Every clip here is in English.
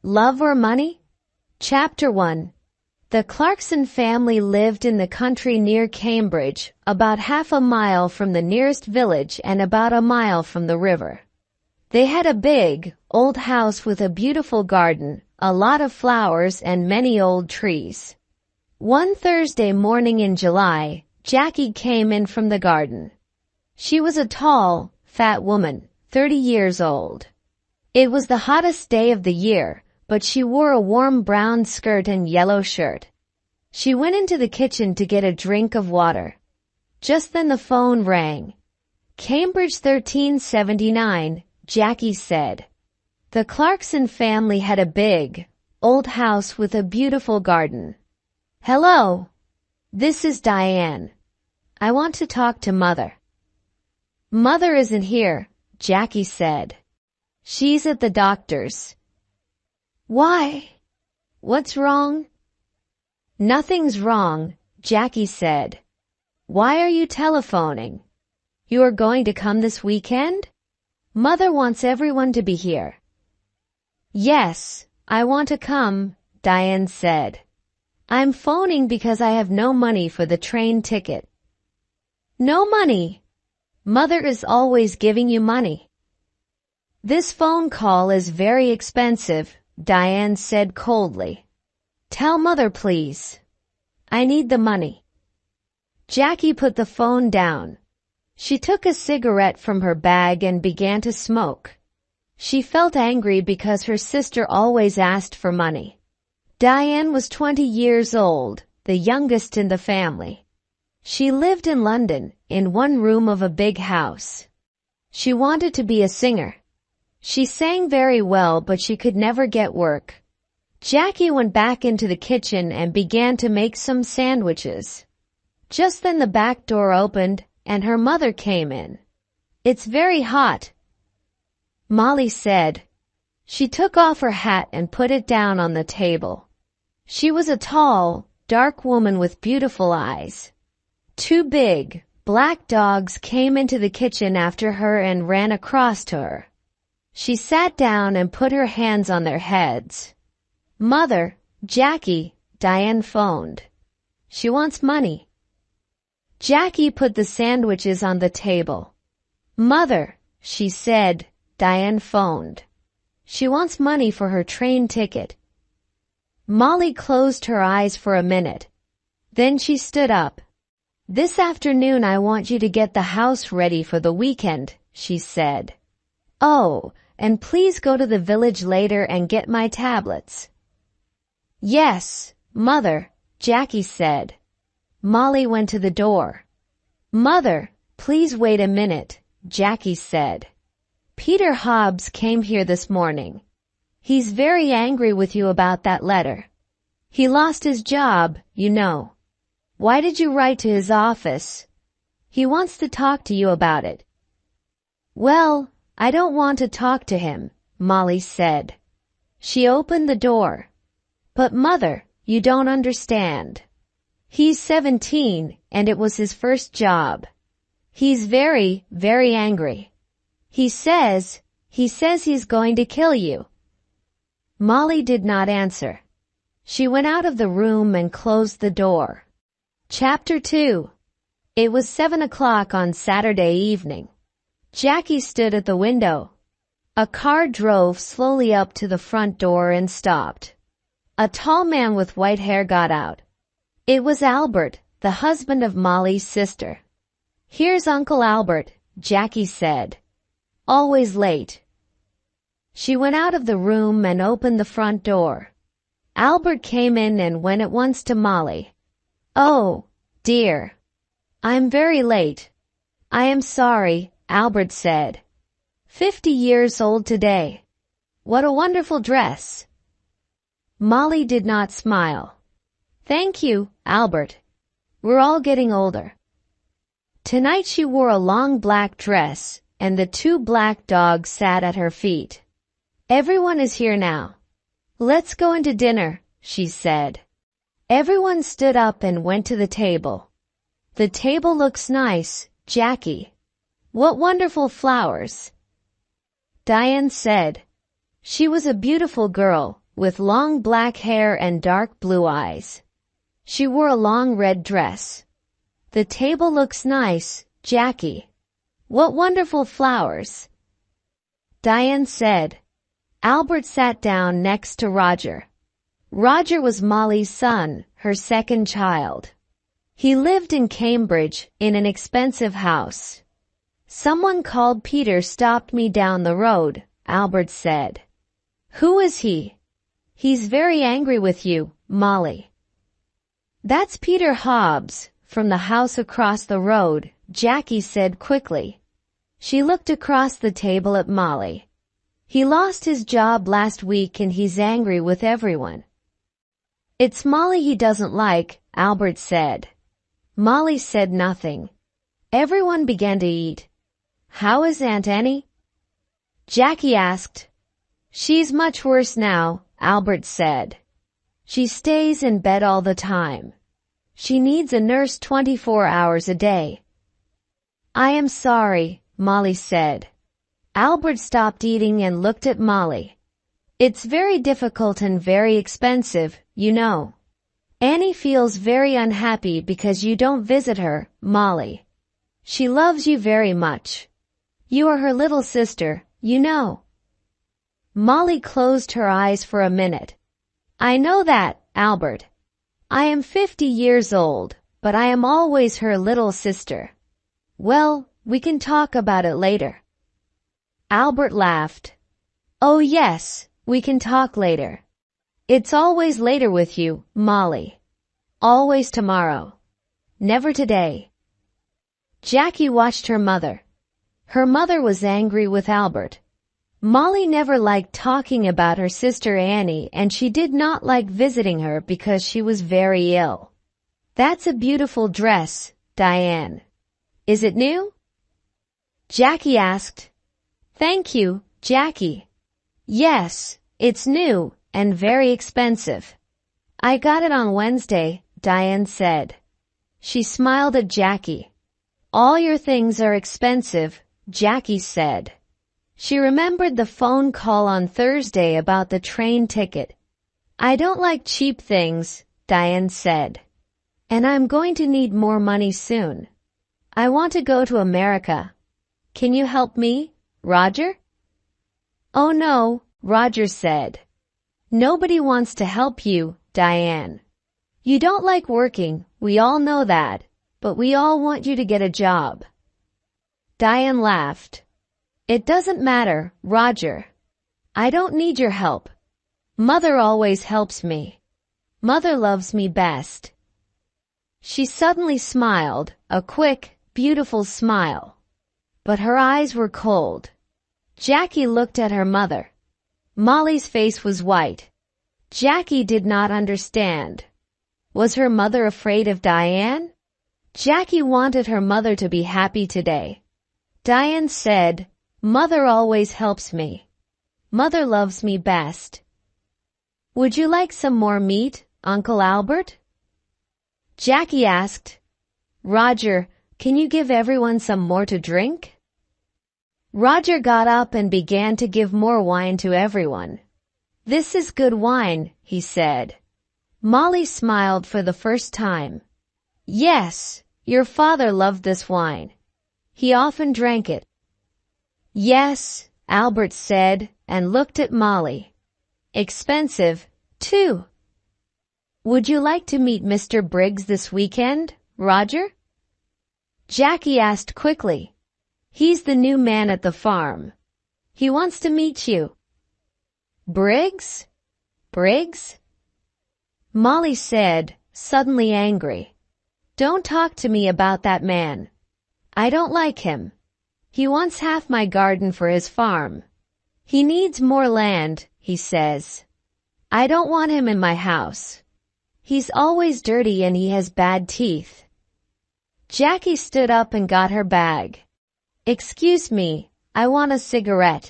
Love or Money? Chapter 1. The Clarkson family lived in the country near Cambridge, about half a mile from the nearest village and about a mile from the river. They had a big, old house with a beautiful garden, a lot of flowers and many old trees. One Thursday morning in July, Jackie came in from the garden. She was a tall, fat woman, 30 years old. It was the hottest day of the year, but she wore a warm brown skirt and yellow shirt. She went into the kitchen to get a drink of water. Just then the phone rang. Cambridge 1379, Jackie said. The Clarkson family had a big, old house with a beautiful garden. Hello. This is Diane. I want to talk to Mother. Mother isn't here, Jackie said. She's at the doctor's. Why? What's wrong? Nothing's wrong, Jackie said. Why are you telephoning? You are going to come this weekend? Mother wants everyone to be here. Yes, I want to come, Diane said. I'm phoning because I have no money for the train ticket. No money? Mother is always giving you money. This phone call is very expensive, Diane said coldly. Tell Mother, please. I need the money. Jackie put the phone down. She took a cigarette from her bag and began to smoke. She felt angry because her sister always asked for money. Diane was 20 years old, the youngest in the family. She lived in London, in one room of a big house. She wanted to be a singer. She sang very well, but she could never get work. Jackie went back into the kitchen and began to make some sandwiches. Just then the back door opened and her mother came in. It's very hot, Molly said. She took off her hat and put it down on the table. She was a tall, dark woman with beautiful eyes. Two big, black dogs came into the kitchen after her and ran across to her. She sat down and put her hands on their heads. Mother, Jackie, Diane phoned. She wants money. Jackie put the sandwiches on the table. Mother, she said, Diane phoned. She wants money for her train ticket. Molly closed her eyes for a minute. Then she stood up. This afternoon I want you to get the house ready for the weekend, she said. Oh, and please go to the village later and get my tablets. Yes, Mother, Jackie said. Molly went to the door. Mother, please wait a minute, Jackie said. Peter Hobbs came here this morning. He's very angry with you about that letter. He lost his job, you know. Why did you write to his office? He wants to talk to you about it. Well, I don't want to talk to him, Molly said. She opened the door. But Mother, you don't understand. He's 17 and it was his first job. He's very, very angry. He says he's going to kill you. Molly did not answer. She went out of the room and closed the door. Chapter 2. It was 7 o'clock on Saturday evening. Jackie stood at the window. A car drove slowly up to the front door and stopped. A tall man with white hair got out. It was Albert, the husband of Molly's sister. Here's Uncle Albert, Jackie said. Always late. She went out of the room and opened the front door. Albert came in and went at once to Molly. Oh, dear. I'm very late. I am sorry, Albert said. 50 years old today. What a wonderful dress. Molly did not smile. Thank you, Albert. We're all getting older. Tonight she wore a long black dress, and the two black dogs sat at her feet. Everyone is here now. Let's go into dinner, she said. Everyone stood up and went to the table. The table looks nice, Jackie. What wonderful flowers. Diane said. She was a beautiful girl, with long black hair and dark blue eyes. She wore a long red dress. "The table looks nice, Jackie. What wonderful flowers," Diane said. Albert sat down next to Roger. Roger was Molly's son, her second child. He lived in Cambridge, in an expensive house. "Someone called Peter stopped me down the road," Albert said. "Who is he?" "He's very angry with you, Molly." "That's Peter Hobbs, from the house across the road," Jackie said quickly. She looked across the table at Molly. "He lost his job last week and he's angry with everyone." "It's Molly he doesn't like," Albert said. Molly said nothing. Everyone began to eat. "How is Aunt Annie?" Jackie asked. "She's much worse now," Albert said. "She stays in bed all the time. She needs a nurse 24 hours a day." "I am sorry," Molly said. Albert stopped eating and looked at Molly. "It's very difficult and very expensive, you know. Annie feels very unhappy because you don't visit her, Molly. She loves you very much. You are her little sister, you know." Molly closed her eyes for a minute. "I know that, Albert. I am 50 years old, but I am always her little sister. Well, we can talk about it later." Albert laughed. "Oh yes, we can talk later. It's always later with you, Molly. Always tomorrow. Never today." Jackie watched her mother. Her mother was angry with Albert. Molly never liked talking about her sister Annie, and she did not like visiting her because she was very ill. "That's a beautiful dress, Diane. Is it new?" Jackie asked. "Thank you, Jackie. Yes, it's new and very expensive. I got it on Wednesday," Diane said. She smiled at Jackie. "All your things are expensive," Jackie said. She remembered the phone call on Thursday about the train ticket. "I don't like cheap things," Diane said. "And I'm going to need more money soon. I want to go to America. Can you help me, Roger?" "Oh no," Roger said. "Nobody wants to help you, Diane. You don't like working, we all know that, but we all want you to get a job." Diane laughed. "It doesn't matter, Roger. I don't need your help. Mother always helps me. Mother loves me best." She suddenly smiled, a quick, beautiful smile. But her eyes were cold. Jackie looked at her mother. Molly's face was white. Jackie did not understand. Was her mother afraid of Diane? Jackie wanted her mother to be happy today. Diane said, "Mother always helps me. Mother loves me best." "Would you like some more meat, Uncle Albert?" Jackie asked. "Roger, can you give everyone some more to drink?" Roger got up and began to give more wine to everyone. "This is good wine," he said. Molly smiled for the first time. "Yes, your father loved this wine. He often drank it." "Yes," Albert said and looked at Molly. "Expensive, too." "Would you like to meet Mr. Briggs this weekend, Roger?" Jackie asked quickly. "He's the new man at the farm. He wants to meet you." "Briggs? Briggs?" Molly said, suddenly angry. "Don't talk to me about that man. I don't like him. He wants half my garden for his farm. He needs more land, he says. I don't want him in my house. He's always dirty and he has bad teeth." Jackie stood up and got her bag. "Excuse me, I want a cigarette."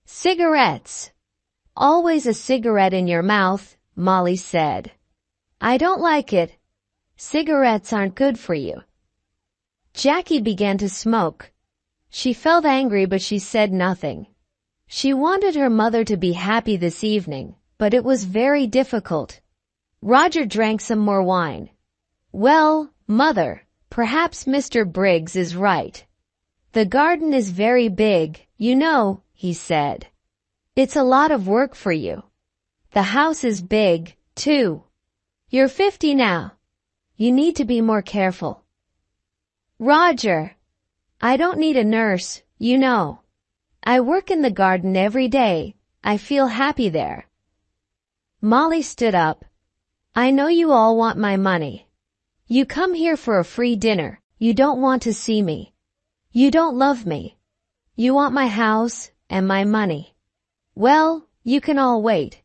"Cigarettes? Always a cigarette in your mouth," Molly said. "I don't like it. Cigarettes aren't good for you." Jackie began to smoke. She felt angry, but she said nothing. She wanted her mother to be happy this evening. but it was very difficult. Roger drank some more wine. "Well, Mother, perhaps Mr. Briggs is right. The garden is very big, you know," he said. "It's a lot of work for you. The house is big, too. You're 50 now. You need to be more careful." "Roger, I don't need a nurse, you know. I work in the garden every day. I feel happy there." Molly stood up. "I know you all want my money. You come here for a free dinner. You don't want to see me. You don't love me. You want my house and my money. Well, you can all wait.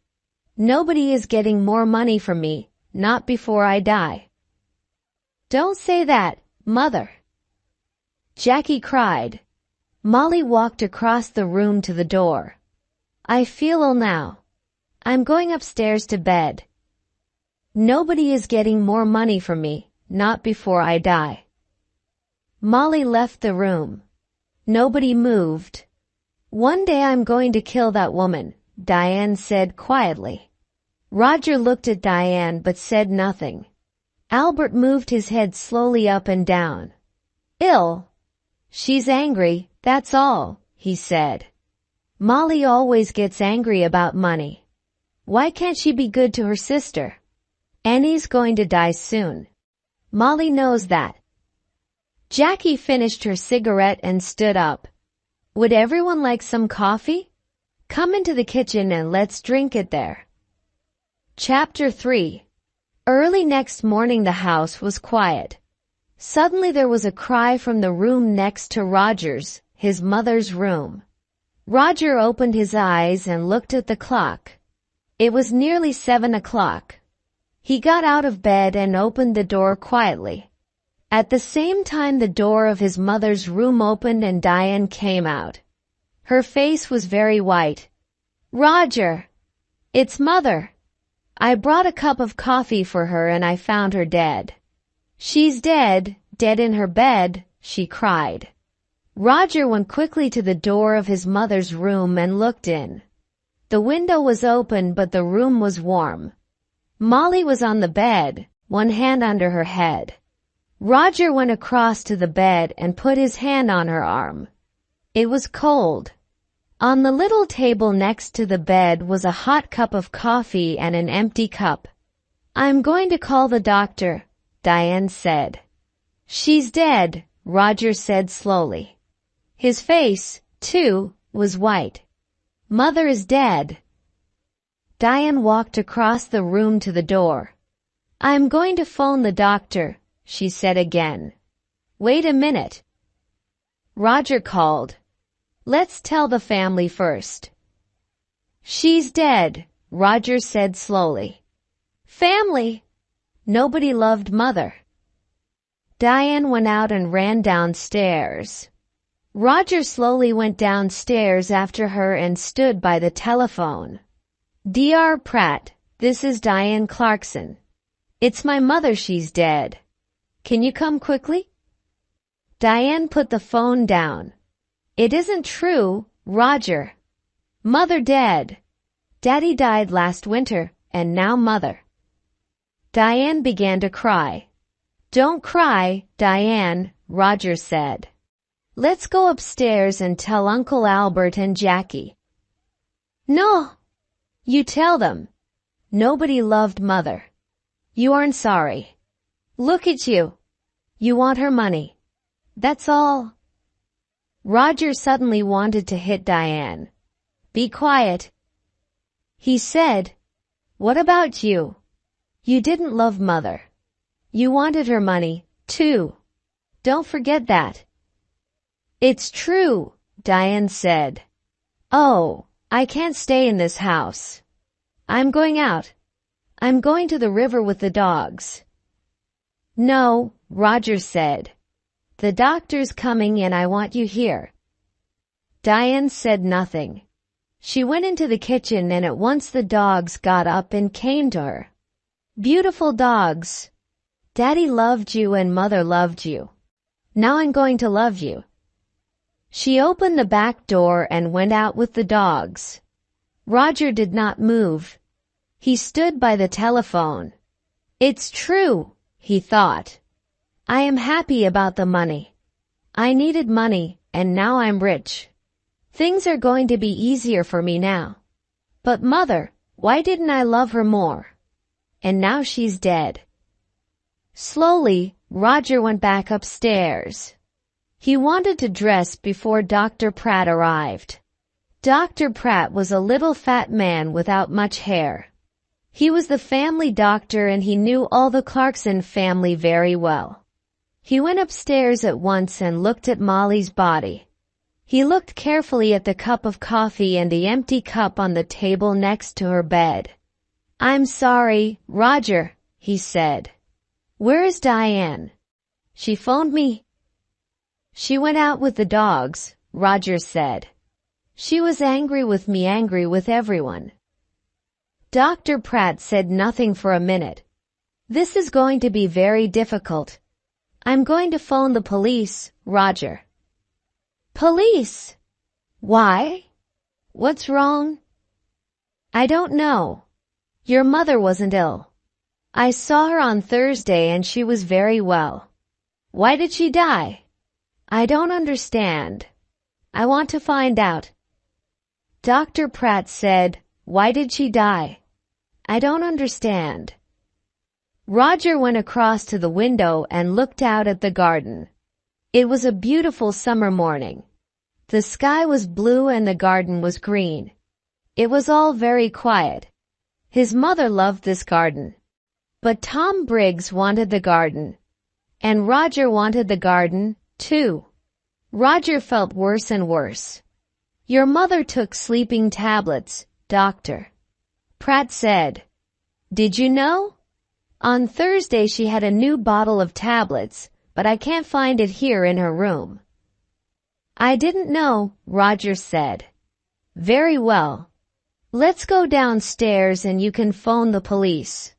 Nobody is getting more money from me, not before I die." "Don't say that, Mother," Jackie cried. Molly walked across the room to the door. "I feel ill now. I'm going upstairs to bed. Nobody is getting more money from me, not before I die." Molly left the room. Nobody moved. "One day I'm going to kill that woman," Diane said quietly. Roger looked at Diane but said nothing. Albert moved his head slowly up and down. "Ill? She's angry, that's all," he said. "Molly always gets angry about money. Why can't she be good to her sister? Annie's going to die soon. Molly knows that." Jackie finished her cigarette and stood up. "Would everyone like some coffee? Come into the kitchen and let's drink it there." Chapter 3. Early next morning the house was quiet. Suddenly there was a cry from the room next to Roger's, his mother's room. Roger opened his eyes and looked at the clock. It was nearly 7 o'clock. He got out of bed and opened the door quietly. At the same time the door of his mother's room opened and Diane came out. Her face was very white. "Roger, it's Mother. I brought a cup of coffee for her and I found her dead." "She's dead, dead in her bed," she cried. Roger went quickly to the door of his mother's room and looked in. The window was open but the room was warm. Molly was on the bed, one hand under her head. Roger went across to the bed and put his hand on her arm. It was cold. On the little table next to the bed was a hot cup of coffee and an empty cup. "I'm going to call the doctor," Diane said. "She's dead," Roger said slowly. His face, too, was white. "Mother is dead." Diane walked across the room to the door. "I'm going to phone the doctor," she said again. "Wait a minute," Roger called. "Let's tell the family first." "She's dead," Roger said slowly. "Family? Nobody loved Mother." Diane went out and ran downstairs. Roger slowly went downstairs after her and stood by the telephone. "Dr. Pratt, this is Diane Clarkson. It's my mother, she's dead. Can you come quickly?" Diane put the phone down. "It isn't true, Roger. Mother dead. Daddy died last winter, and now Mother." Diane began to cry. "Don't cry, Diane," Roger said. "Let's go upstairs and tell Uncle Albert and Jackie." "No. You tell them. Nobody loved Mother. You aren't sorry. Look at you. You want her money. That's all." Roger suddenly wanted to hit Diane. "Be quiet," he said. "What about you? You didn't love Mother. You wanted her money, too. Don't forget that." "It's true," Diane said. "Oh, I can't stay in this house. I'm going out. I'm going to the river with the dogs." "No," Roger said. "The doctor's coming and I want you here." Diane said nothing. She went into the kitchen and at once the dogs got up and came to her. "Beautiful dogs. Daddy loved you and Mother loved you. Now I'm going to love you." She opened the back door and went out with the dogs. Roger did not move. He stood by the telephone. It's true, he thought. I am happy about the money. I needed money, and now I'm rich. Things are going to be easier for me now. But mother, why didn't I love her more? And now she's dead. Slowly, Roger went back upstairs. He wanted to dress before Dr. Pratt arrived. Dr. Pratt was a little fat man without much hair. He was the family doctor and he knew all the Clarkson family very well. He went upstairs at once and looked at Molly's body. He looked carefully at the cup of coffee and the empty cup on the table next to her bed. I'm sorry, Roger, he said. Where is Diane? She phoned me. She went out with the dogs, Roger said. She was angry with me, angry with everyone. Dr. Pratt said nothing for a minute. This is going to be very difficult. I'm going to phone the police, Roger. Police? Why? What's wrong? I don't know. Your mother wasn't ill. I saw her on Thursday and she was very well. Why did she die? I don't understand. I want to find out. Dr. Pratt said, why did she die? I don't understand. Roger went across to the window and looked out at the garden. It was a beautiful summer morning. The sky was blue and the garden was green. It was all very quiet. His mother loved this garden. But Tom Briggs wanted the garden. And Roger wanted the garden, too. Roger felt worse and worse. Your mother took sleeping tablets, Doctor. Pratt said. Did you know? On Thursday she had a new bottle of tablets, but I can't find it here in her room. I didn't know, Roger said. Very well. Let's go downstairs and you can phone the police.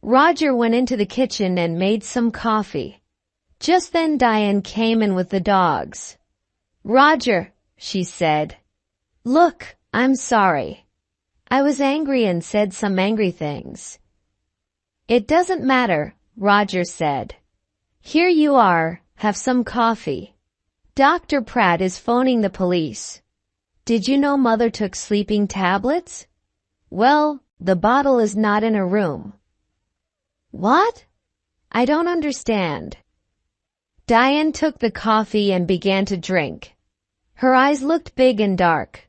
Roger went into the kitchen and made some coffee. Just then Diane came in with the dogs. Roger, she said. Look, I'm sorry. I was angry and said some angry things. It doesn't matter, Roger said. Here you are, have some coffee. Dr. Pratt is phoning the police. Did you know Mother took sleeping tablets? Well, the bottle is not in her room. What? I don't understand. Diane took the coffee and began to drink. Her eyes looked big and dark.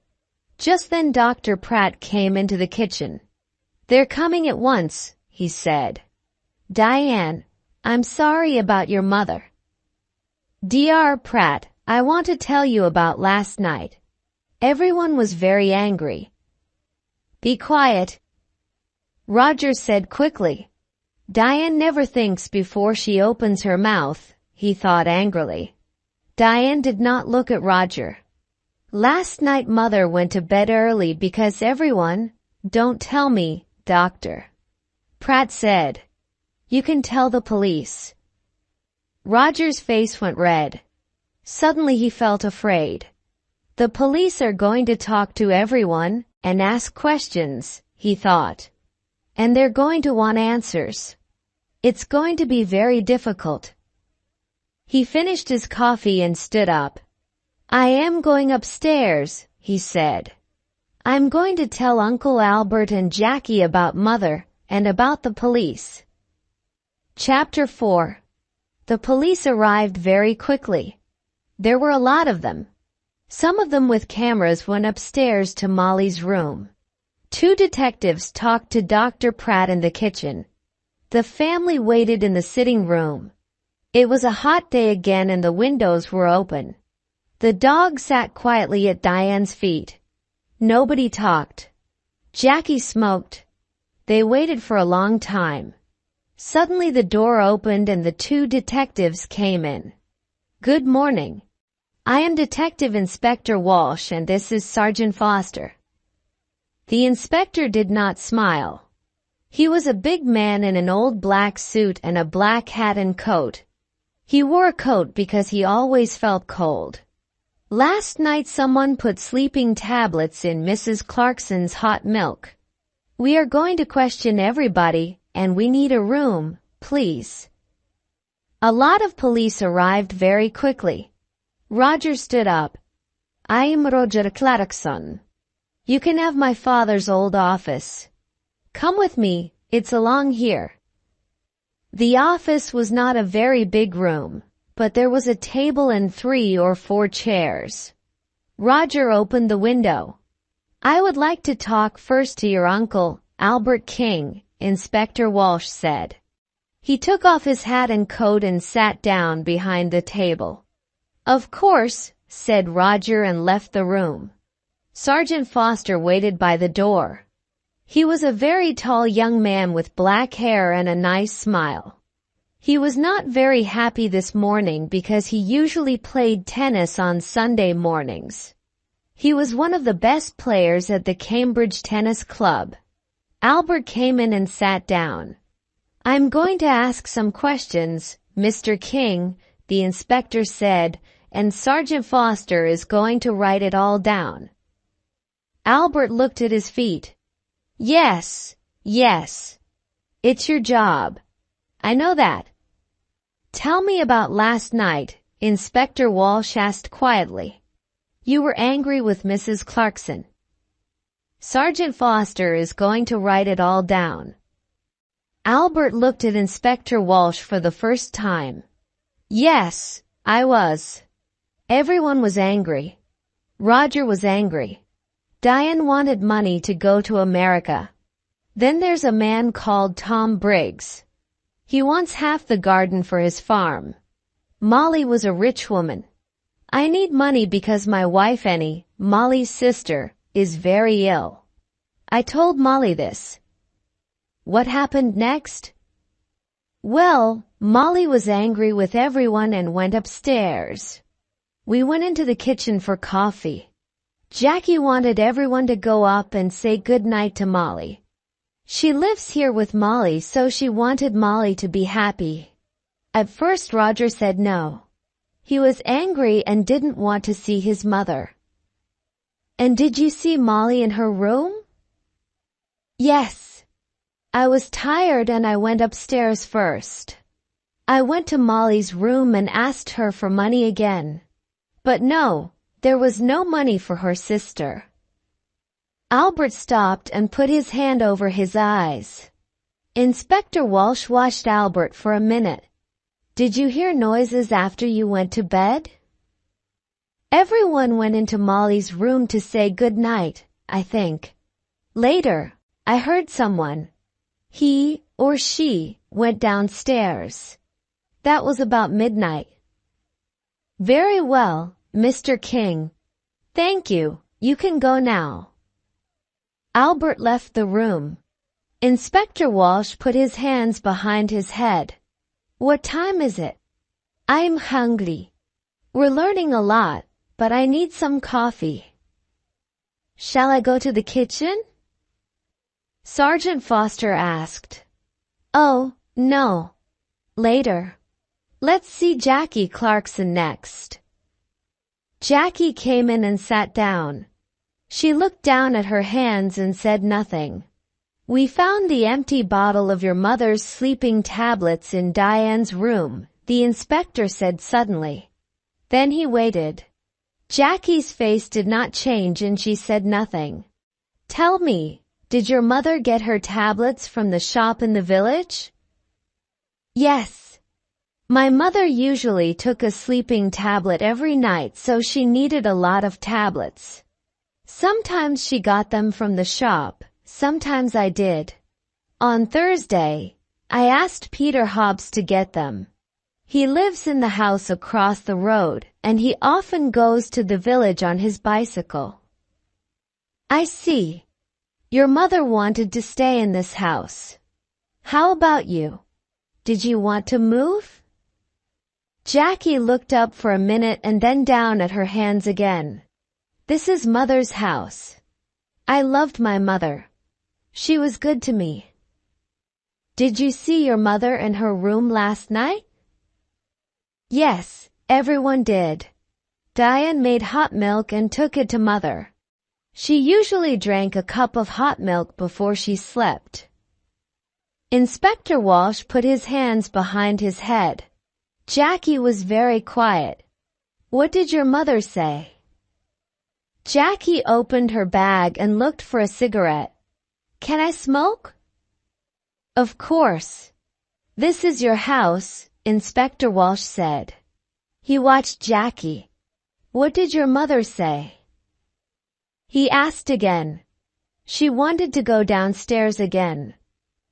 Just then Dr. Pratt came into the kitchen. They're coming at once, he said. Diane, I'm sorry about your mother. Dr. Pratt, I want to tell you about last night. Everyone was very angry. Be quiet, Roger said quickly. Diane never thinks before she opens her mouth, he thought angrily. Diane did not look at Roger. Last night Mother went to bed early because everyone, don't tell me, Doctor. Pratt said. You can tell the police. Roger's face went red. Suddenly he felt afraid. The police are going to talk to everyone and ask questions, he thought. And they're going to want answers. It's going to be very difficult. He finished his coffee and stood up. I am going upstairs, he said. I'm going to tell Uncle Albert and Jackie about Mother and about the police. Chapter 4. The police arrived very quickly. There were a lot of them. Some of them with cameras went upstairs to Molly's room. 2 detectives talked to Dr. Pratt in the kitchen. The family waited in the sitting room. It was a hot day again and the windows were open. The dog sat quietly at Diane's feet. Nobody talked. Jackie smoked. They waited for a long time. Suddenly the door opened and the 2 detectives came in. Good morning. I am Detective Inspector Walsh and this is Sergeant Foster. The inspector did not smile. He was a big man in an old black suit and a black hat and coat. He wore a coat because he always felt cold. Last night someone put sleeping tablets in Mrs. Clarkson's hot milk. We are going to question everybody, and we need a room, please. A lot of police arrived very quickly. Roger stood up. I am Roger Clarkson. You can have my father's old office. Come with me, it's along here. The office was not a very big room, but there was a table and 3 or 4 chairs. Roger opened the window. I would like to talk first to your uncle, Albert King, Inspector Walsh said. He took off his hat and coat and sat down behind the table. Of course, said Roger and left the room. Sergeant Foster waited by the door. He was a very tall young man with black hair and a nice smile. He was not very happy this morning because he usually played tennis on Sunday mornings. He was one of the best players at the Cambridge Tennis Club. Albert came in and sat down. I'm going to ask some questions, Mr. King, the inspector said, and Sergeant Foster is going to write it all down. Albert looked at his feet. Yes. It's your job. I know that. Tell me about last night, Inspector Walsh asked quietly. You were angry with Mrs. Clarkson. Sergeant Foster is going to write it all down. Albert looked at Inspector Walsh for the first time. Yes, I was. Everyone was angry. Roger was angry. Diane wanted money to go to America. Then there's a man called Tom Briggs. He wants half the garden for his farm. Molly was a rich woman. I need money because my wife Annie, Molly's sister, is very ill. I told Molly this. What happened next? Well, Molly was angry with everyone and went upstairs. We went into the kitchen for coffee. Jackie wanted everyone to go up and say good night to Molly. She lives here with Molly, so she wanted Molly to be happy. At first Roger said no. He was angry and didn't want to see his mother. And did you see Molly in her room? Yes. I was tired and I went upstairs first. I went to Molly's room and asked her for money again. But no, there was no money for her sister. Albert stopped and put his hand over his eyes. Inspector Walsh watched Albert for a minute. Did you hear noises after you went to bed? Everyone went into Molly's room to say good night, I think. Later, I heard someone. He or she went downstairs. That was about midnight. Very well, Mr. King. Thank you. You can go now. Albert left the room. Inspector Walsh put his hands behind his head. What time is it? I'm hungry. We're learning a lot, but I need some coffee. Shall I go to the kitchen? Sergeant Foster asked. Oh, no. Later. Let's see Jackie Clarkson next. Jackie came in and sat down. She looked down at her hands and said nothing. We found the empty bottle of your mother's sleeping tablets in Diane's room, the inspector said suddenly. Then he waited. Jackie's face did not change and she said nothing. Tell me, did your mother get her tablets from the shop in the village? Yes. My mother usually took a sleeping tablet every night, so she needed a lot of tablets. Sometimes she got them from the shop, sometimes I did. On Thursday, I asked Peter Hobbs to get them. He lives in the house across the road, and he often goes to the village on his bicycle. I see. Your mother wanted to stay in this house. How about you? Did you want to move? Jackie looked up for a minute and then down at her hands again. This is Mother's house. I loved my mother. She was good to me. Did you see your mother in her room last night? Yes, everyone did. Diane made hot milk and took it to Mother. She usually drank a cup of hot milk before she slept. Inspector Walsh put his hands behind his head. Jackie was very quiet. What did your mother say? Jackie opened her bag and looked for a cigarette. Can I smoke? Of course. This is your house, Inspector Walsh said. He watched Jackie. What did your mother say? He asked again. She wanted to go downstairs again.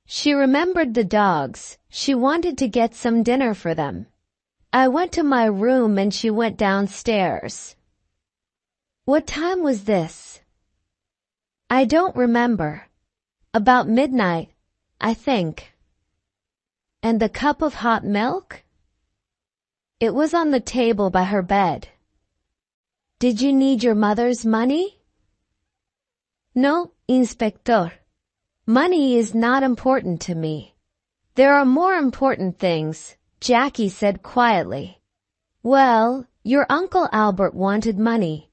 She remembered the dogs. She wanted to get some dinner for them. I went to my room and she went downstairs. What time was this? I don't remember. About midnight, I think. And the cup of hot milk? It was on the table by her bed. Did you need your mother's money? No, Inspector. Money is not important to me. There are more important things, Jackie said quietly. Well, your Uncle Albert wanted money.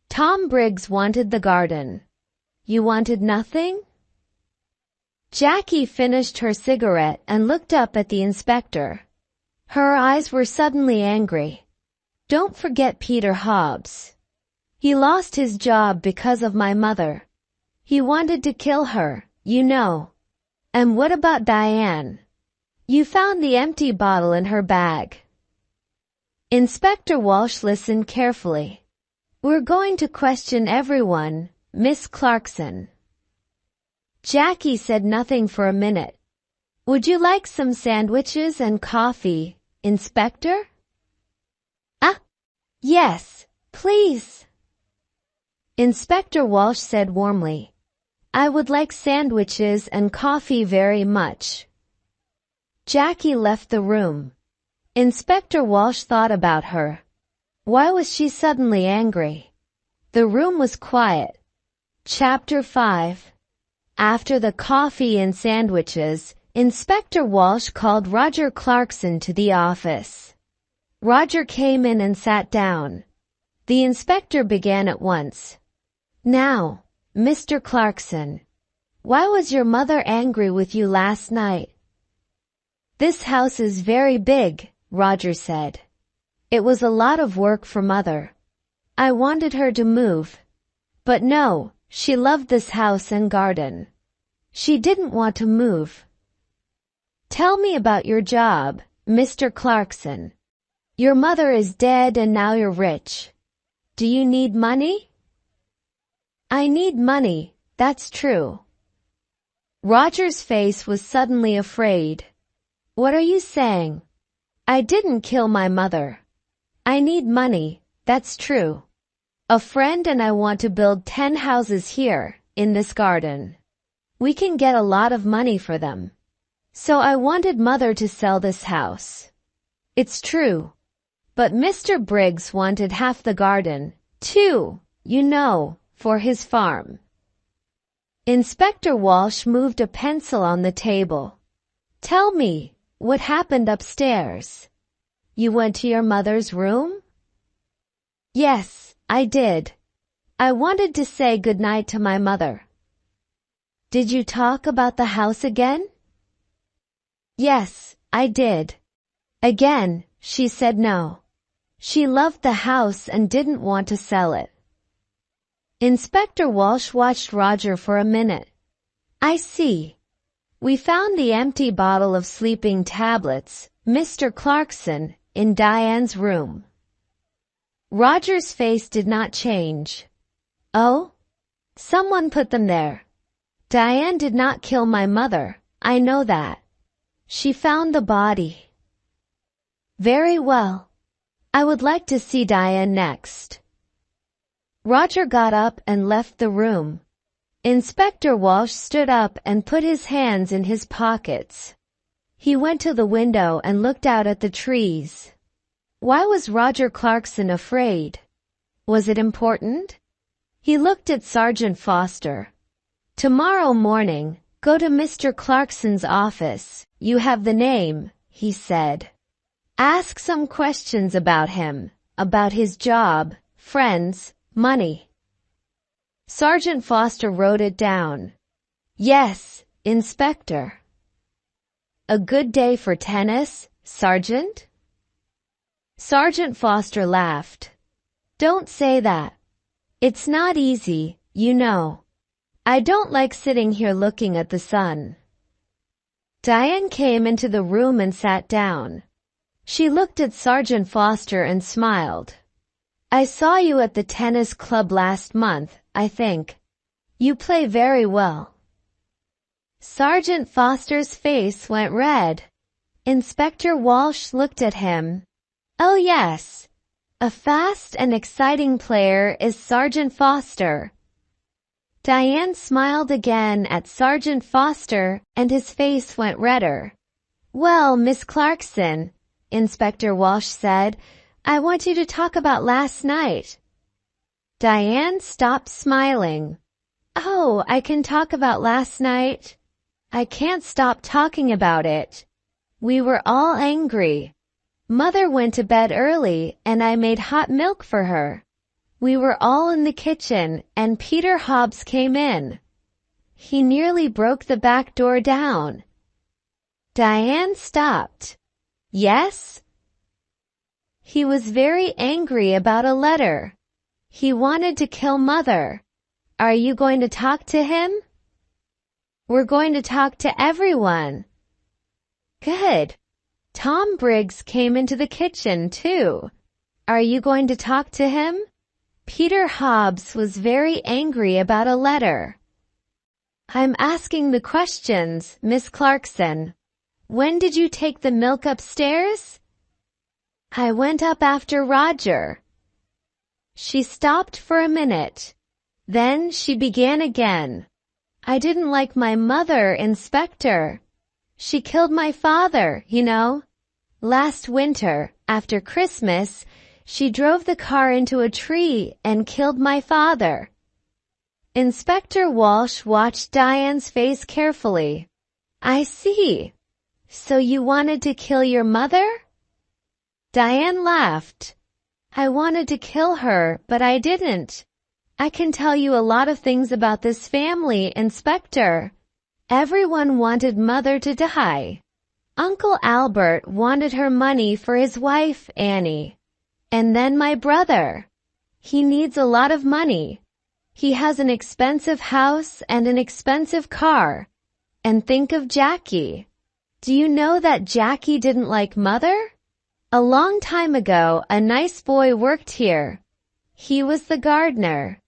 Tom Briggs wanted the garden. You wanted nothing? Jackie finished her cigarette and looked up at the inspector. Her eyes were suddenly angry. Don't forget Peter Hobbs. He lost his job because of my mother. He wanted to kill her, you know. And what about Diane? You found the empty bottle in her bag. Inspector Walsh listened carefully. We're going to question everyone, Miss Clarkson. Jackie said nothing for a minute. Would you like some sandwiches and coffee, Inspector? Ah, yes, please. Inspector Walsh said warmly. I would like sandwiches and coffee very much. Jackie left the room. Inspector Walsh thought about her. Why was she suddenly angry? The room was quiet. Chapter 5. After the coffee and sandwiches, Inspector Walsh called Roger Clarkson to the office. Roger came in and sat down. The inspector began at once. Now, Mr. Clarkson, why was your mother angry with you last night? This house is very big, Roger said. It was a lot of work for Mother. I wanted her to move. But no, she loved this house and garden. She didn't want to move. Tell me about your job, Mr. Clarkson. Your mother is dead and now you're rich. Do you need money? I need money, that's true. Roger's face was suddenly afraid. What are you saying? I didn't kill my mother. I need money, that's true. A friend and I want to build 10 houses here, in this garden. We can get a lot of money for them. So I wanted Mother to sell this house. It's true. But Mr. Briggs wanted half the garden, too, you know, for his farm. Inspector Walsh moved a pencil on the table. Tell me, what happened upstairs? You went to your mother's room? Yes, I did. I wanted to say goodnight to my mother. Did you talk about the house again? Yes, I did. Again, she said no. She loved the house and didn't want to sell it. Inspector Walsh watched Roger for a minute. I see. We found the empty bottle of sleeping tablets, Mr. Clarkson, in Diane's room. Roger's face did not change. Oh? Someone put them there. Diane did not kill my mother, I know that. She found the body. Very well. I would like to see Diane next. Roger got up and left the room. Inspector Walsh stood up and put his hands in his pockets. He went to the window and looked out at the trees. Why was Roger Clarkson afraid? Was it important? He looked at Sergeant Foster. Tomorrow morning, go to Mr. Clarkson's office. You have the name, he said. Ask some questions about him, about his job, friends, money. Sergeant Foster wrote it down. Yes, Inspector. A good day for tennis, Sergeant? Sergeant Foster laughed. Don't say that. It's not easy, you know. I don't like sitting here looking at the sun. Diane came into the room and sat down. She looked at Sergeant Foster and smiled. I saw you at the tennis club last month, I think. You play very well. Sergeant Foster's face went red. Inspector Walsh looked at him. Oh yes. A fast and exciting player is Sergeant Foster. Diane smiled again at Sergeant Foster and his face went redder. Well, Miss Clarkson, Inspector Walsh said, I want you to talk about last night. Diane stopped smiling. Oh, I can talk about last night. I can't stop talking about it. We were all angry. Mother went to bed early and I made hot milk for her. We were all in the kitchen and Peter Hobbs came in. He nearly broke the back door down. Diane stopped. Yes? He was very angry about a letter. He wanted to kill Mother. Are you going to talk to him? We're going to talk to everyone. Good. Tom Briggs came into the kitchen too. Are you going to talk to him? Peter Hobbs was very angry about a letter. I'm asking the questions, Miss Clarkson. When did you take the milk upstairs? I went up after Roger. She stopped for a minute. Then she began again. I didn't like my mother, Inspector. She killed my father, you know. Last winter, after Christmas, she drove the car into a tree and killed my father. Inspector Walsh watched Diane's face carefully. I see. So you wanted to kill your mother? Diane laughed. I wanted to kill her, but I didn't. I can tell you a lot of things about this family, Inspector. Everyone wanted Mother to die. Uncle Albert wanted her money for his wife, Annie. And then my brother. He needs a lot of money. He has an expensive house and an expensive car. And think of Jackie. Do you know that Jackie didn't like Mother? A long time ago, a nice boy worked here. He was the gardener.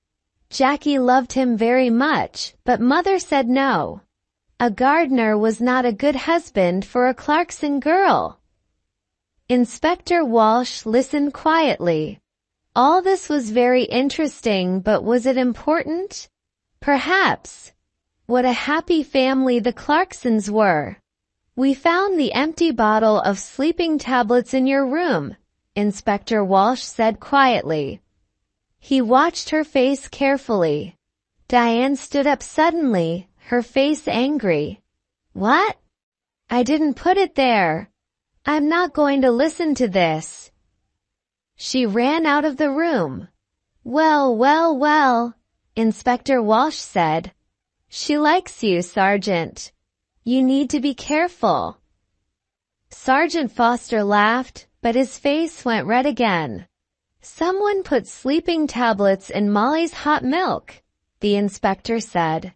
Jackie loved him very much, but Mother said no. A gardener was not a good husband for a Clarkson girl. Inspector Walsh listened quietly. All this was very interesting, but was it important? Perhaps. What a happy family the Clarksons were. We found the empty bottle of sleeping tablets in your room, Inspector Walsh said quietly. He watched her face carefully. Diane stood up suddenly, her face angry. What? I didn't put it there. I'm not going to listen to this. She ran out of the room. Well, Inspector Walsh said. She likes you, Sergeant. You need to be careful. Sergeant Foster laughed, but his face went red again. Someone put sleeping tablets in Molly's hot milk, the inspector said.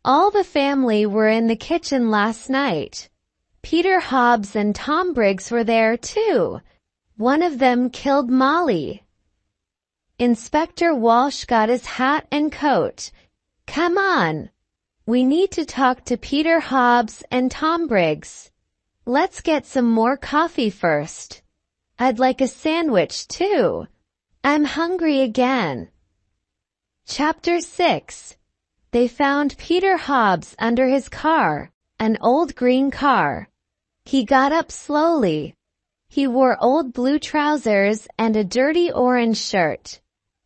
All the family were in the kitchen last night. Peter Hobbs and Tom Briggs were there too. One of them killed Molly. Inspector Walsh got his hat and coat. Come on. We need to talk to Peter Hobbs and Tom Briggs. Let's get some more coffee first. I'd like a sandwich too. I'm hungry again. Chapter 6. They found Peter Hobbs under his car, an old green car. He got up slowly. He wore old blue trousers and a dirty orange shirt.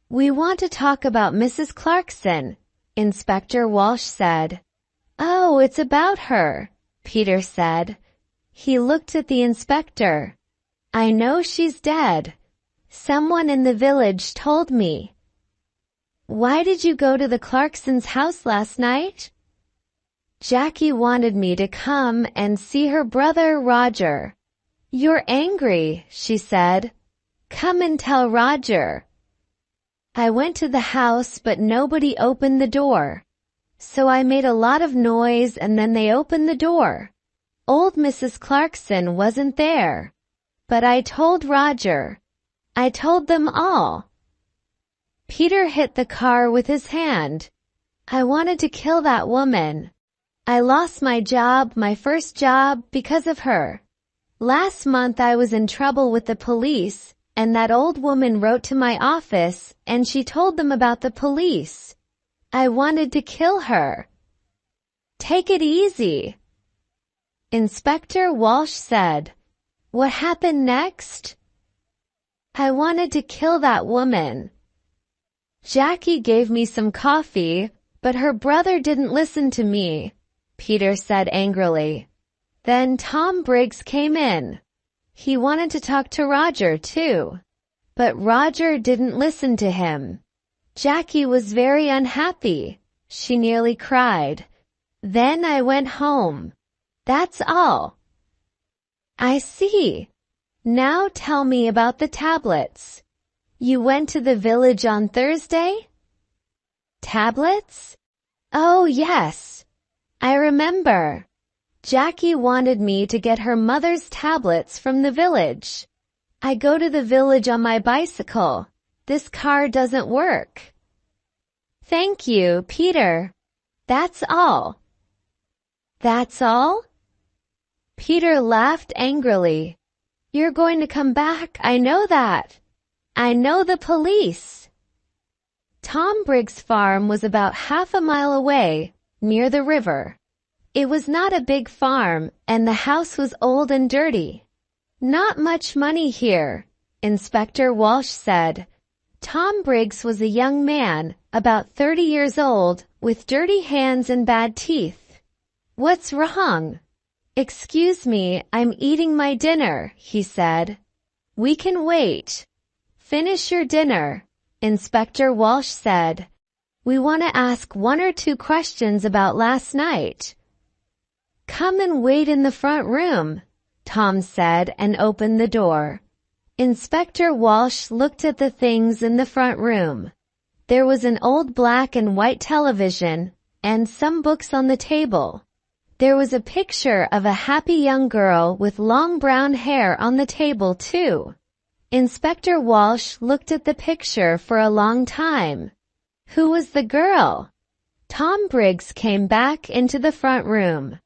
We want to talk about Mrs. Clarkson, Inspector Walsh said. Oh, it's about her, Peter said. He looked at the inspector. I know she's dead. Someone in the village told me. Why did you go to the Clarksons' house last night? Jackie wanted me to come and see her brother Roger. You're angry, she said. Come and tell Roger. I went to the house but nobody opened the door. So I made a lot of noise and then they opened the door. Old Mrs. Clarkson wasn't there. But I told Roger. I told them all. Peter hit the car with his hand. I wanted to kill that woman. I lost my job, my first job, because of her. Last month I was in trouble with the police, and that old woman wrote to my office, and she told them about the police. I wanted to kill her. Take it easy. Inspector Walsh said. What happened next? I wanted to kill that woman. Jackie gave me some coffee, but her brother didn't listen to me, Peter said angrily. Then Tom Briggs came in. He wanted to talk to Roger too. But Roger didn't listen to him. Jackie was very unhappy. She nearly cried. Then I went home. That's all. I see. Now tell me about the tablets. You went to the village on Thursday? Tablets? Oh, yes. I remember. Jackie wanted me to get her mother's tablets from the village. I go to the village on my bicycle. This car doesn't work. Thank you, Peter. That's all. That's all? Peter laughed angrily. You're going to come back, I know that. I know the police. Tom Briggs' farm was about half a mile away, near the river. It was not a big farm, and the house was old and dirty. Not much money here, Inspector Walsh said. Tom Briggs was a young man, about 30 years old, with dirty hands and bad teeth. What's wrong? Excuse me, I'm eating my dinner, he said. We can wait. Finish your dinner, Inspector Walsh said. We want to ask 1 or 2 questions about last night. Come and wait in the front room, Tom said and opened the door. Inspector Walsh looked at the things in the front room. There was an old black and white television and some books on the table. There was a picture of a happy young girl with long brown hair on the table too. Inspector Walsh looked at the picture for a long time. Who was the girl? Tom Briggs came back into the front room.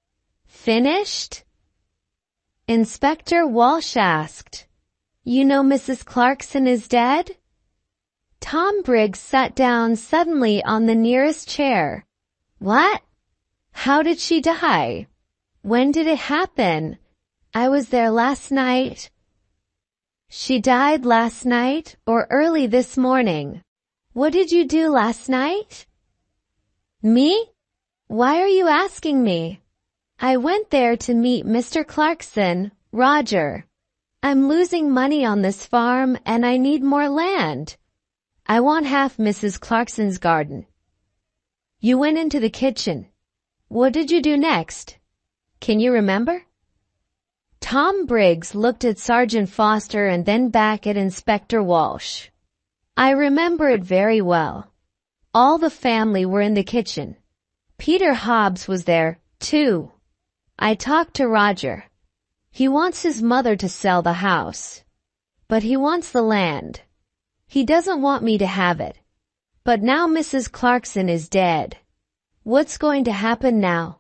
Finished? Inspector Walsh asked. You know Mrs. Clarkson is dead? Tom Briggs sat down suddenly on the nearest chair. What? How did she die? When did it happen? I was there last night. She died last night or early this morning. What did you do last night? Me? Why are you asking me? I went there to meet Mr. Clarkson, Roger. I'm losing money on this farm and I need more land. I want half Mrs. Clarkson's garden. You went into the kitchen. What did you do next? Can you remember? Tom Briggs looked at Sergeant Foster and then back at Inspector Walsh. I remember it very well. All the family were in the kitchen. Peter Hobbs was there, too. I talked to Roger. He wants his mother to sell the house. But he wants the land. He doesn't want me to have it. But now Mrs. Clarkson is dead. What's going to happen now?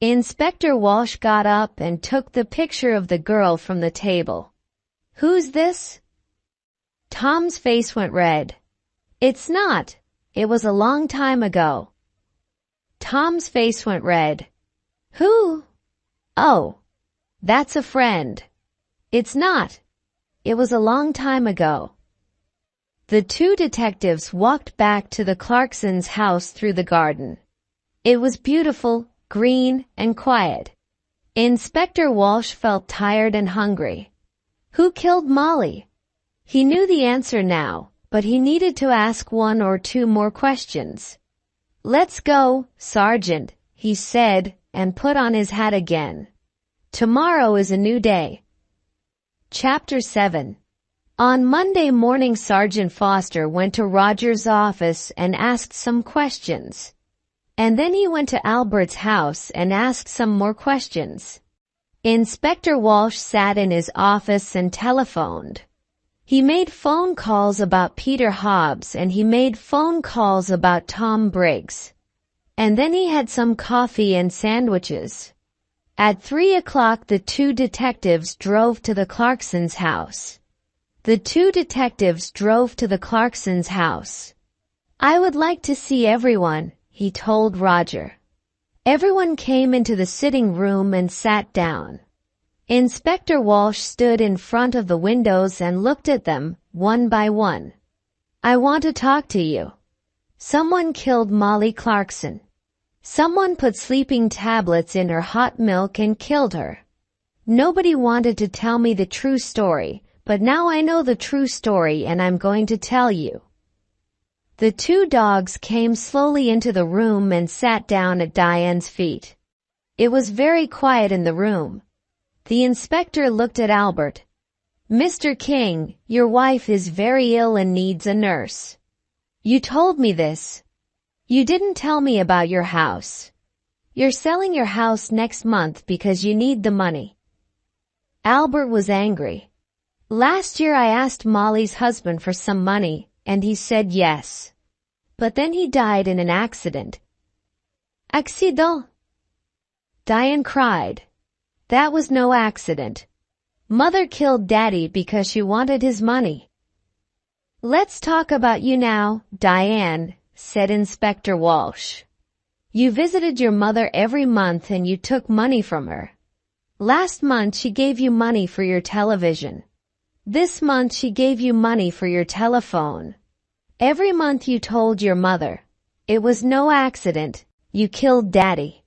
Inspector Walsh got up and took the picture of the girl from the table. Who's this? Tom's face went red. It's not. It was a long time ago. Tom's face went red. Who? Oh, that's a friend. It's not. It was a long time ago. The 2 detectives walked back to the Clarksons' house through the garden. It was beautiful, green, and quiet. Inspector Walsh felt tired and hungry. Who killed Molly? He knew the answer now, but he needed to ask 1 or 2 more questions. "Let's go, Sergeant," he said, and put on his hat again. Tomorrow is a new day. Chapter 7. On Monday morning, Sergeant Foster went to Roger's office and asked some questions. And then he went to Albert's house and asked some more questions. Inspector Walsh sat in his office and telephoned. He made phone calls about Peter Hobbs and he made phone calls about Tom Briggs. And then he had some coffee and sandwiches. At 3 o'clock the 2 detectives drove to the Clarksons' house. The 2 detectives drove to the Clarksons' house. "I would like to see everyone," he told Roger. Everyone came into the sitting room and sat down. Inspector Walsh stood in front of the windows and looked at them, one by one. "I want to talk to you. Someone killed Molly Clarkson. Someone put sleeping tablets in her hot milk and killed her. Nobody wanted to tell me the true story, but now I know the true story and I'm going to tell you." The 2 dogs came slowly into the room and sat down at Diane's feet. It was very quiet in the room. The inspector looked at Albert. "Mr. King, your wife is very ill and needs a nurse. You told me this. You didn't tell me about your house. You're selling your house next month because you need the money." Albert was angry. "Last year I asked Molly's husband for some money, and he said yes. But then he died in an accident." "Accident?" Diane cried. "That was no accident. Mother killed Daddy because she wanted his money." "Let's talk about you now, Diane," said Inspector Walsh. "You visited your mother every month and you took money from her. Last month she gave you money for your television. This month she gave you money for your telephone. Every month you told your mother, 'It was no accident, you killed Daddy.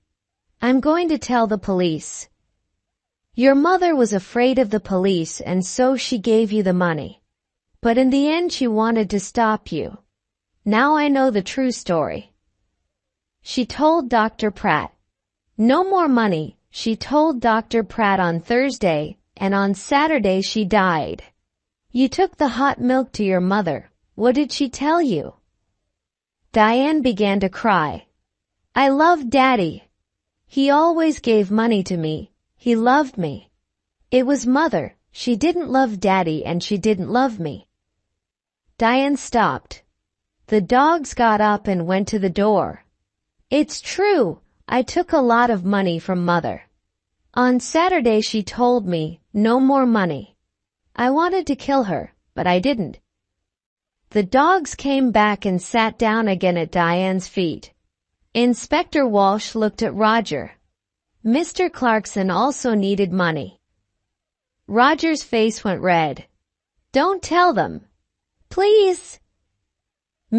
I'm going to tell the police.' Your mother was afraid of the police and so she gave you the money. But in the end she wanted to stop you. Now I know the true story." She told Dr. Pratt. "No more money," she told Dr. Pratt on Thursday, and on Saturday she died. "You took the hot milk to your mother. What did she tell you?" Diane began to cry. "I love Daddy. He always gave money to me. He loved me. It was Mother. She didn't love Daddy and she didn't love me." Diane stopped. The dogs got up and went to the door. "It's true. I took a lot of money from Mother. On Saturday she told me, no more money. I wanted to kill her, but I didn't." The dogs came back and sat down again at Diane's feet. Inspector Walsh looked at Roger. Mr. Clarkson also needed money. Roger's face went red. "Don't tell them. Please."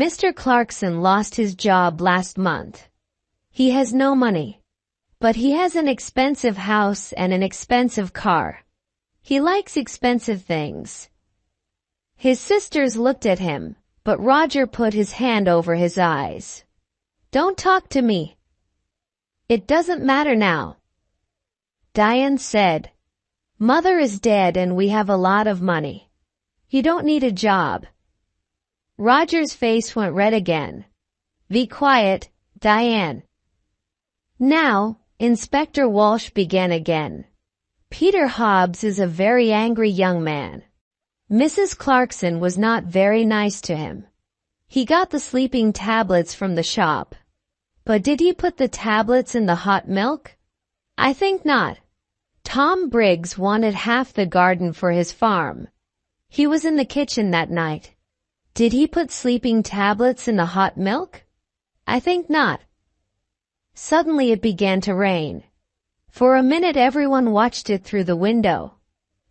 Mr. Clarkson lost his job last month. He has no money. But he has an expensive house and an expensive car. He likes expensive things. His sisters looked at him, but Roger put his hand over his eyes. "Don't talk to me. It doesn't matter now." Diane said, "Mother is dead and we have a lot of money. You don't need a job." Roger's face went red again. "Be quiet, Diane." Now, Inspector Walsh began again. "Peter Hobbs is a very angry young man. Mrs. Clarkson was not very nice to him. He got the sleeping tablets from the shop. But did he put the tablets in the hot milk? I think not. Tom Briggs wanted half the garden for his farm. He was in the kitchen that night. Did he put sleeping tablets in the hot milk? I think not." Suddenly it began to rain. For a minute everyone watched it through the window.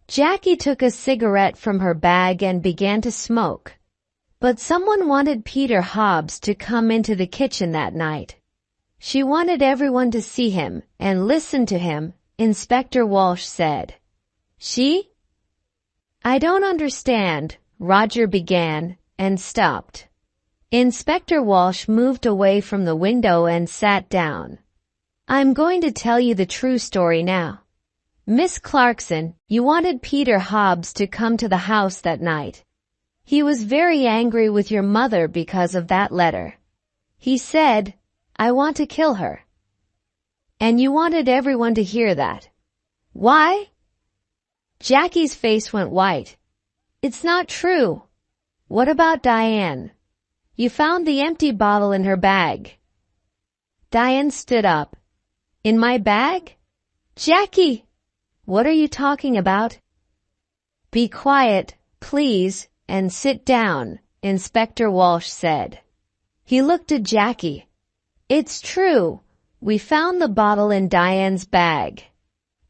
Jackie took a cigarette from her bag and began to smoke. But someone wanted Peter Hobbs to come into the kitchen that night. She wanted everyone to see him and listen to him, Inspector Walsh said. "She?" "I don't understand," Roger began, and stopped. Inspector Walsh moved away from the window and sat down. I'm going to tell you the true story now. Miss Clarkson, you wanted Peter Hobbs to come to the house that night. He was very angry with your mother because of that letter. He said, I want to kill her. And you wanted everyone to hear that. Why? Jackie's face went white. It's not true. What about Diane? You found the empty bottle in her bag. Diane stood up. In my bag? Jackie! What are you talking about? Be quiet, please, and sit down, Inspector Walsh said. He looked at Jackie. It's true. We found the bottle in Diane's bag.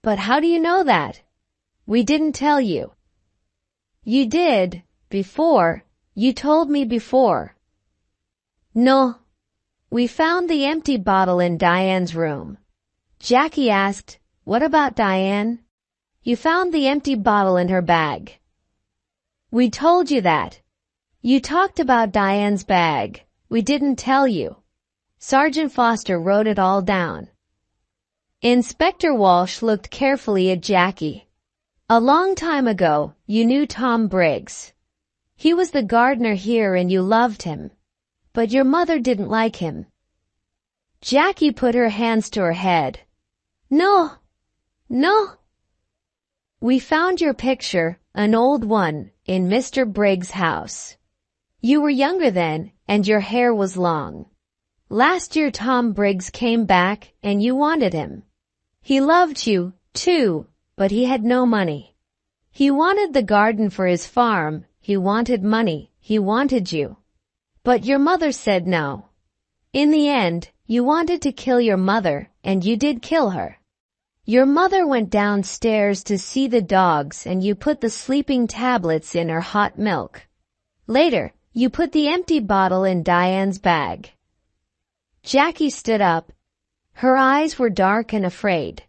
But how do you know that? We didn't tell you. You did, before. You told me before. No. We found the empty bottle in Diane's room. Jackie asked, what about Diane? You found the empty bottle in her bag. We told you that. You talked about Diane's bag. We didn't tell you. Sergeant Foster wrote it all down. Inspector Walsh looked carefully at Jackie. A long time ago, you knew Tom Briggs. He was the gardener here and you loved him. But your mother didn't like him. Jackie put her hands to her head. No. No. We found your picture, an old one, in Mr. Briggs' house. You were younger then, and your hair was long. Last year Tom Briggs came back, and you wanted him. He loved you, too, but he had no money. He wanted the garden for his farm, he wanted money, he wanted you. But your mother said no. In the end, you wanted to kill your mother, and you did kill her. Your mother went downstairs to see the dogs and you put the sleeping tablets in her hot milk. Later, you put the empty bottle in Diane's bag. Jackie stood up. Her eyes were dark and afraid.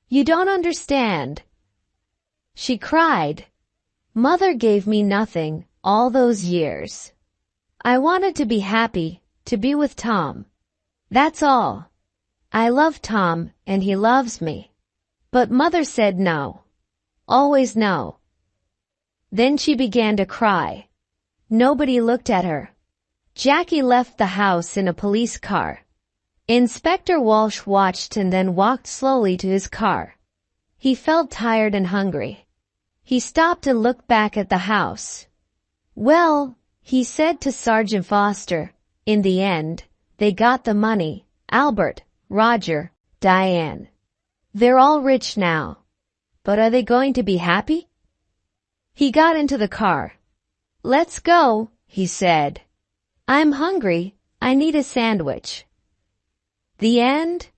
You don't understand. She cried. Mother gave me nothing all those years. I wanted to be happy, to be with Tom. That's all. I love Tom and he loves me. But Mother said no. Always no. Then she began to cry. Nobody looked at her. Jackie left the house in a police car. Inspector Walsh watched and then walked slowly to his car. He felt tired and hungry. He stopped and looked back at the house. Well, he said to Sergeant Foster, in the end, they got the money. Albert, Roger, Diane. They're all rich now. But are they going to be happy? He got into the car. Let's go, he said. I'm hungry. I need a sandwich. The end.